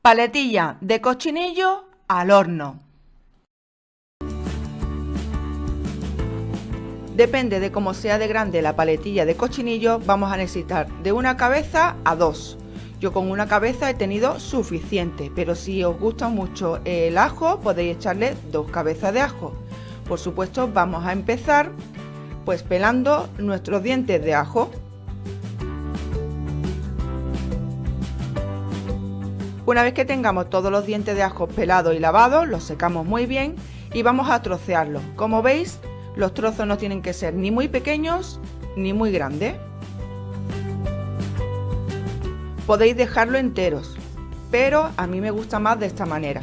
Paletilla de cochinillo al horno. Depende de cómo sea de grande la paletilla de cochinillo, vamos a necesitar de una cabeza a dos. Yo con una cabeza he tenido suficiente, pero si os gusta mucho el ajo, podéis echarle 2 cabezas de ajo. Por supuesto, vamos a empezar pues pelando nuestros dientes de ajo. Una vez que tengamos todos los dientes de ajo pelados y lavados, los secamos muy bien y vamos a trocearlos. Como veis, los trozos no tienen que ser ni muy pequeños ni muy grandes. Podéis dejarlo enteros, pero a mí me gusta más de esta manera.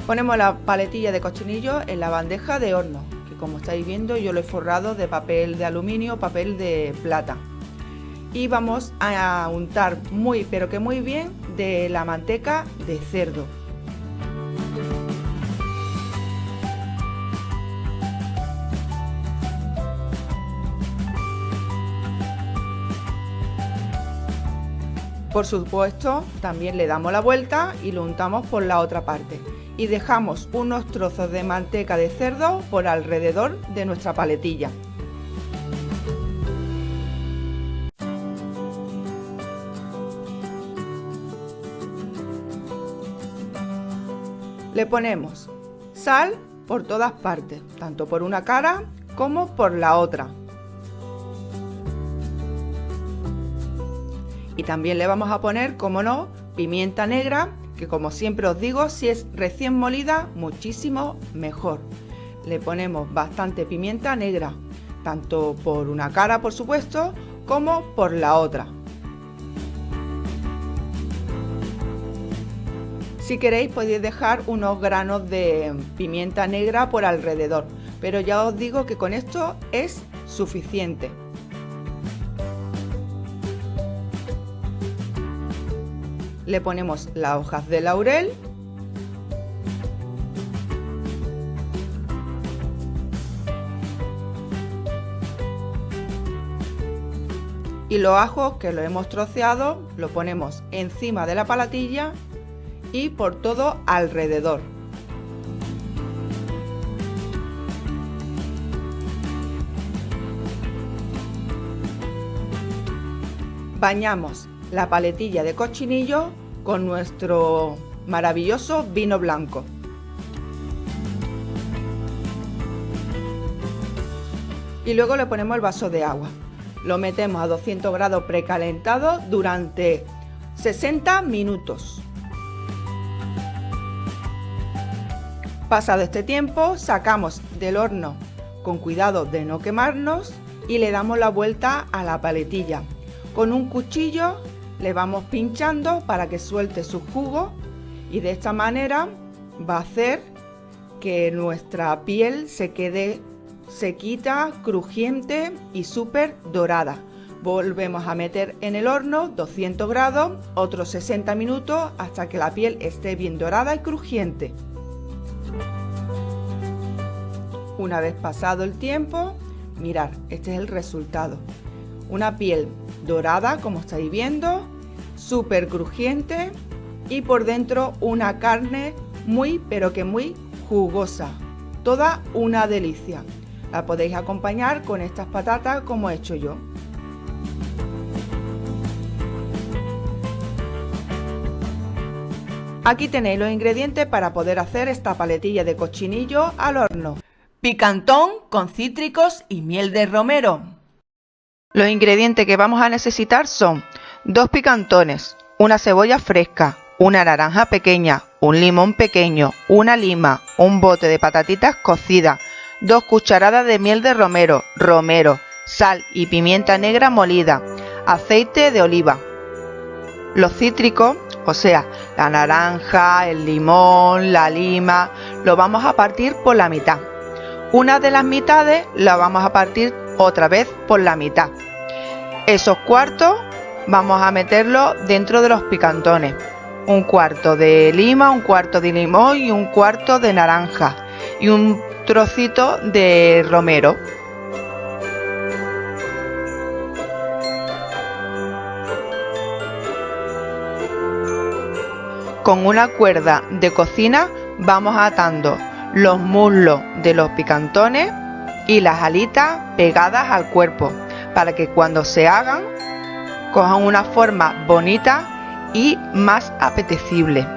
Ponemos la paletilla de cochinillo en la bandeja de horno, que como estáis viendo yo lo he forrado de papel de aluminio, papel de plata. Y vamos a untar muy bien de la manteca de cerdo. Por supuesto, también le damos la vuelta y lo untamos por la otra parte. Y dejamos unos trozos de manteca de cerdo por alrededor de nuestra paletilla. Le ponemos sal por todas partes, tanto por una cara como por la otra. Y también le vamos a poner, como no, pimienta negra, que como siempre os digo, si es recién molida, muchísimo mejor. Le ponemos bastante pimienta negra, tanto por una cara, por supuesto, como por la otra. Si queréis podéis dejar unos granos de pimienta negra por alrededor, pero ya os digo que con esto es suficiente. Le ponemos las hojas de laurel y los ajos que los hemos troceado lo ponemos encima de la paletilla y por todo alrededor. Bañamos la paletilla de cochinillo con nuestro maravilloso vino blanco. Y luego le ponemos el vaso de agua. Lo metemos a 200 grados precalentado durante 60 minutos. Pasado este tiempo, sacamos del horno con cuidado de no quemarnos y le damos la vuelta a la paletilla. Con un cuchillo le vamos pinchando para que suelte su jugo y de esta manera va a hacer que nuestra piel se quede sequita, crujiente y súper dorada. Volvemos a meter en el horno 200 grados, otros 60 minutos hasta que la piel esté bien dorada y crujiente. Una vez pasado el tiempo, mirad, este es el resultado. Una piel dorada, como estáis viendo, súper crujiente y por dentro una carne muy jugosa. Toda una delicia. La podéis acompañar con estas patatas como he hecho yo. Aquí tenéis los ingredientes para poder hacer esta paletilla de cochinillo al horno. Picantón con cítricos y miel de romero. Los ingredientes que vamos a necesitar son 2 picantones, una cebolla fresca, una naranja pequeña, un limón pequeño, una lima, un bote de patatitas cocidas, 2 cucharadas de miel de romero, sal y pimienta negra molida, aceite de oliva. Los cítricos, o sea, la naranja, el limón, la lima, lo vamos a partir por la mitad. Una de las mitades la vamos a partir otra vez por la mitad. Esos cuartos vamos a meterlos dentro de los picantones. Un cuarto de lima, un cuarto de limón y un cuarto de naranja y un trocito de romero. Con una cuerda de cocina vamos atando los muslos de los picantones y las alitas pegadas al cuerpo para que cuando se hagan cojan una forma bonita y más apetecible.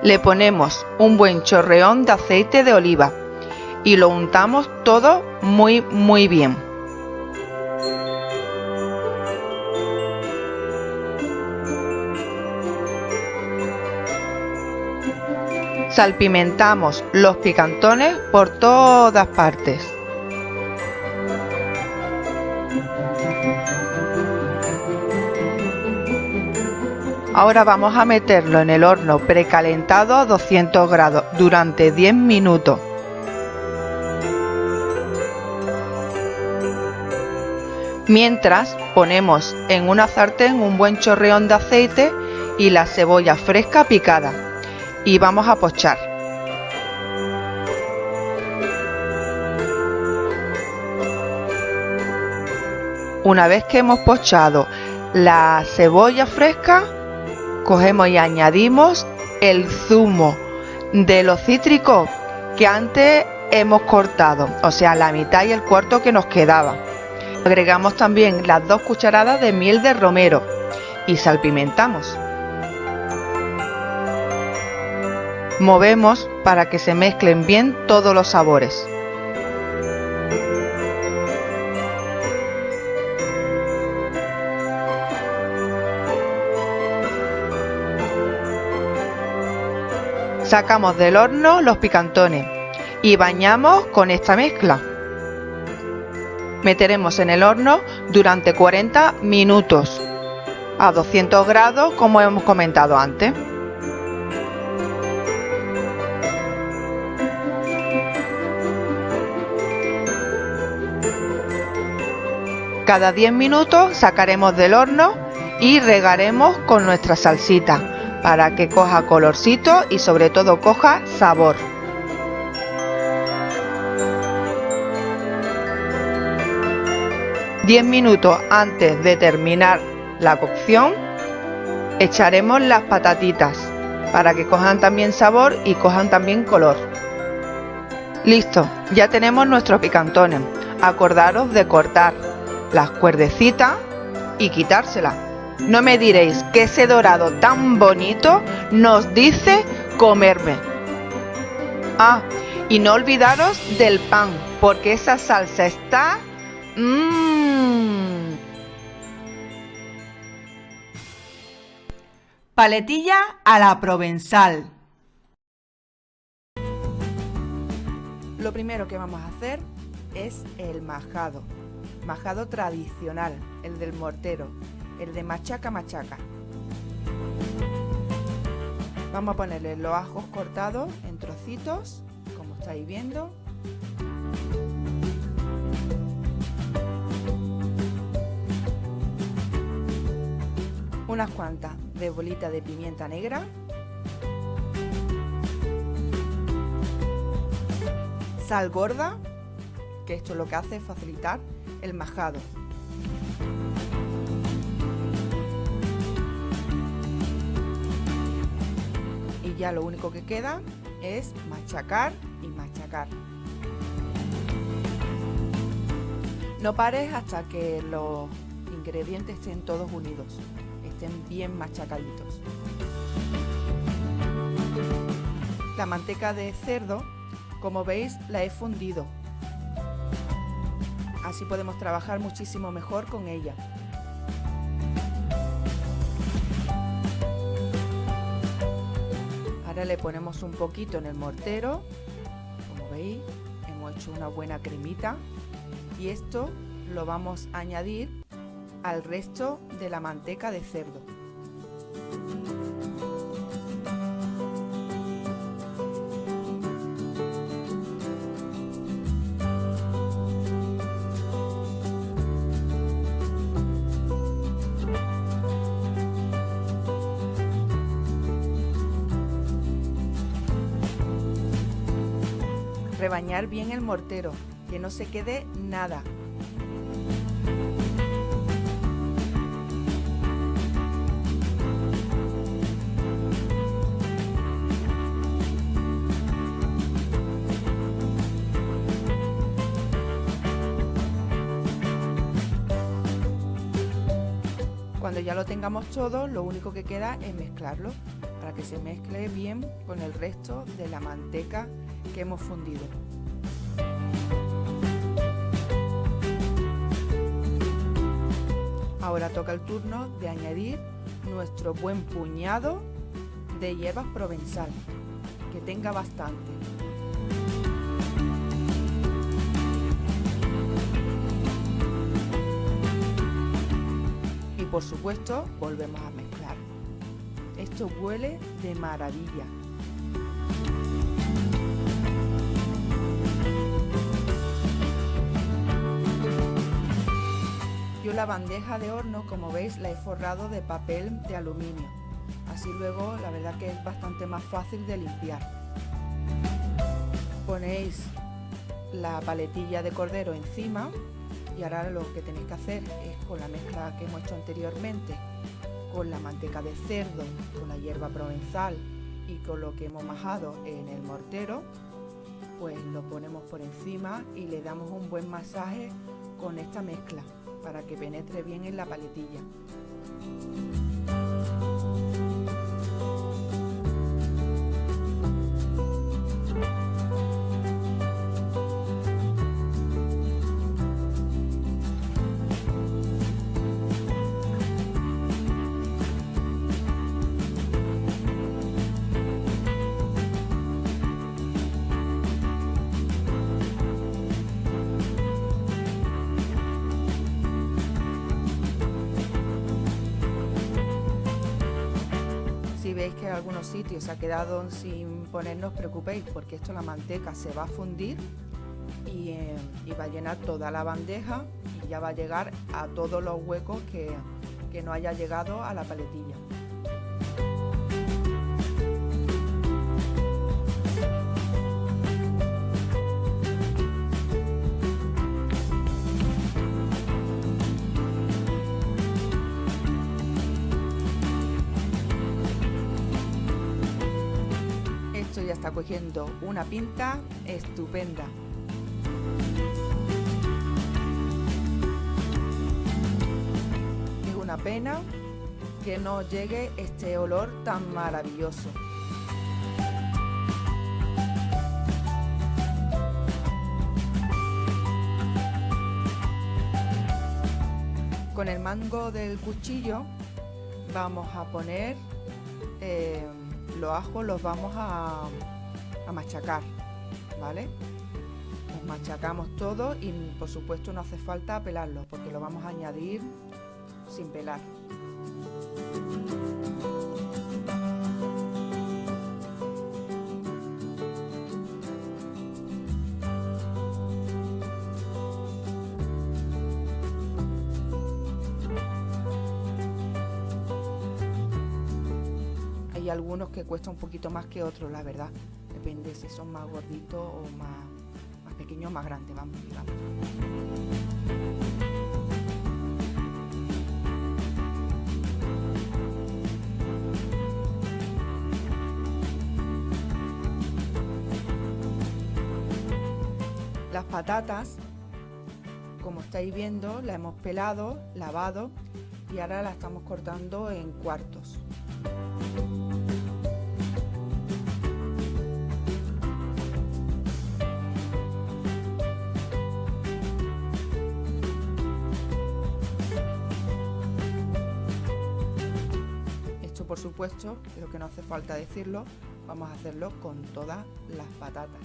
Le ponemos un buen chorreón de aceite de oliva y lo untamos todo muy bien. Salpimentamos los picantones por todas partes. Ahora vamos a meterlo en el horno precalentado a 200 grados durante 10 minutos. Mientras ponemos en una sartén un buen chorreón de aceite y la cebolla fresca picada y vamos a pochar. Una vez que hemos pochado la cebolla fresca, cogemos y añadimos el zumo de los cítricos que antes hemos cortado, o sea, la mitad y el cuarto que nos quedaba. Agregamos también las 2 cucharadas de miel de romero y salpimentamos. Movemos para que se mezclen bien todos los sabores. Sacamos del horno los picantones y bañamos con esta mezcla. Meteremos en el horno durante 40 minutos a 200 grados como hemos comentado antes. Cada 10 minutos sacaremos del horno y regaremos con nuestra salsita para que coja colorcito y sobre todo coja sabor. Diez minutos antes de terminar la cocción echaremos las patatitas para que cojan también sabor y cojan también color. Listo, ya tenemos nuestros picantones. Acordaros de cortar las cuerdecitas y quitárselas. No me diréis que ese dorado tan bonito nos dice comerme. Ah, y no olvidaros del pan, porque esa salsa está... Paletilla a la provenzal. Lo primero que vamos a hacer es el majado. Majado tradicional, el del mortero, el de machaca. Vamos a ponerle los ajos cortados en trocitos, como estáis viendo. Unas cuantas de bolitas de pimienta negra. Sal gorda, que esto lo que hace es facilitar el majado. Y ya lo único que queda es machacar y machacar. No pares hasta que los ingredientes estén todos unidos, estén bien machacaditos. La manteca de cerdo, como veis, la he fundido. Así podemos trabajar muchísimo mejor con ella. Ahora le ponemos un poquito en el mortero. Como veis, hemos hecho una buena cremita. Y esto lo vamos a añadir al resto de la manteca de cerdo. Rebañar bien el mortero, que no se quede nada. Cuando ya lo tengamos todo, lo único que queda es mezclarlo para que se mezcle bien con el resto de la manteca que hemos fundido. Ahora toca el turno de añadir nuestro buen puñado de hierbas provenzal, que tenga bastante. Y por supuesto volvemos a mezclar. Esto huele de maravilla. Yo la bandeja de horno, como veis, la he forrado de papel de aluminio. Así luego la verdad que es bastante más fácil de limpiar. Ponéis la paletilla de cordero encima y ahora lo que tenéis que hacer es, con la mezcla que hemos hecho anteriormente, con la manteca de cerdo, con la hierba provenzal y con lo que hemos majado en el mortero, pues lo ponemos por encima y le damos un buen masaje con esta mezcla para que penetre bien en la paletilla. Si veis que en algunos sitios se ha quedado sin poner, no os preocupéis, porque esto, la manteca se va a fundir y va a llenar toda la bandeja y ya va a llegar a todos los huecos que no haya llegado a la paletilla. Ya está cogiendo una pinta estupenda. Es una pena que no llegue este olor tan maravilloso. Con el mango del cuchillo vamos a poner los ajos, los vamos a machacar, ¿vale? Los machacamos todo y por supuesto no hace falta pelarlos porque lo vamos a añadir sin pelar. Hay algunos que cuesta un poquito más que otros, la verdad. Depende si son más gorditos o más pequeños o más grandes, vamos, digamos. Las patatas, como estáis viendo, las hemos pelado, lavado y ahora las estamos cortando en cuartos. Por supuesto, lo que no hace falta decirlo, vamos a hacerlo con todas las patatas.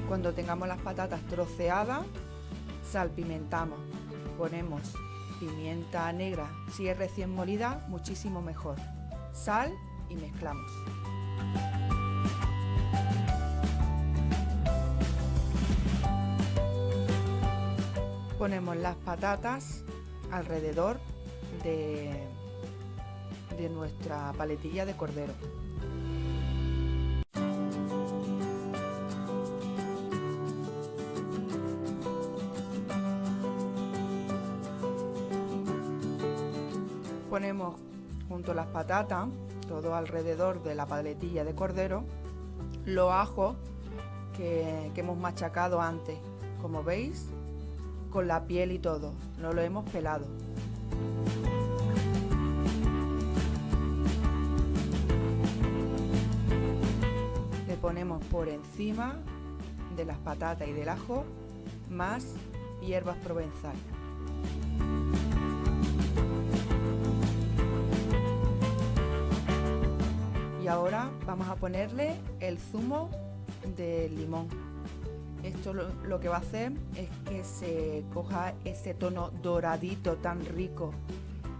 Cuando tengamos las patatas troceadas, salpimentamos, ponemos pimienta negra, si es recién molida, muchísimo mejor, sal y mezclamos. Ponemos las patatas alrededor de nuestra paletilla de cordero. Ponemos junto a las patatas, todo alrededor de la paletilla de cordero, los ajos que hemos machacado antes, como veis, con la piel y todo, no lo hemos pelado. Le ponemos por encima de las patatas y del ajo más hierbas provenzal. Y ahora vamos a ponerle el zumo de limón. Esto lo que va a hacer es que se coja ese tono doradito tan rico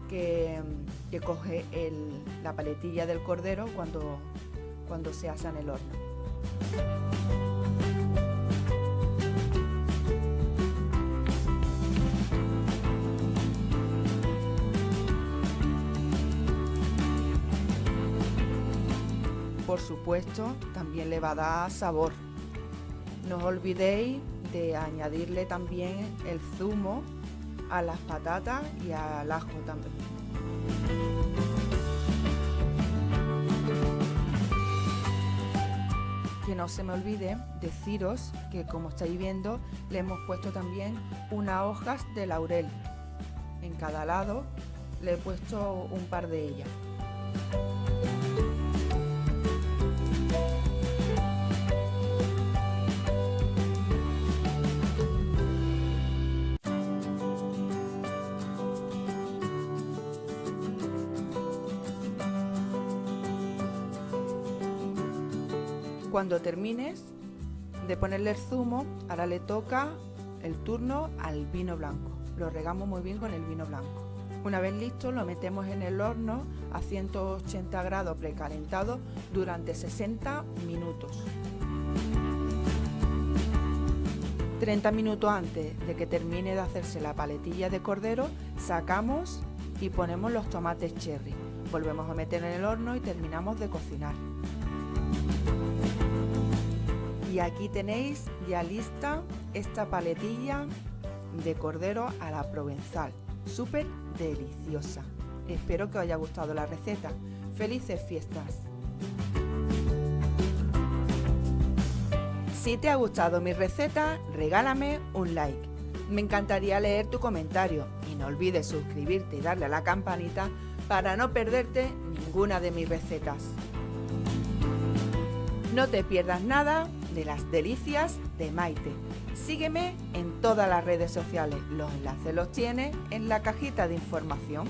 que coge la paletilla del cordero cuando se asa en el horno. Por supuesto, también le va a dar sabor. No os olvidéis de añadirle también el zumo a las patatas y al ajo también. Que no se me olvide deciros que, como estáis viendo, le hemos puesto también unas hojas de laurel. En cada lado le he puesto un par de ellas. Cuando termines de ponerle el zumo, ahora le toca el turno al vino blanco. Lo regamos muy bien con el vino blanco. Una vez listo, lo metemos en el horno a 180 grados precalentado durante 60 minutos. 30 minutos antes de que termine de hacerse la paletilla de cordero, sacamos y ponemos los tomates cherry. Volvemos a meter en el horno y terminamos de cocinar. Y aquí tenéis ya lista esta paletilla de cordero a la provenzal, súper deliciosa. Espero que os haya gustado la receta. ¡Felices fiestas! Si te ha gustado mi receta, regálame un like. Me encantaría leer tu comentario y no olvides suscribirte y darle a la campanita para no perderte ninguna de mis recetas. No te pierdas nada de las delicias de Maite. Sígueme en todas las redes sociales. Los enlaces los tienes en la cajita de información.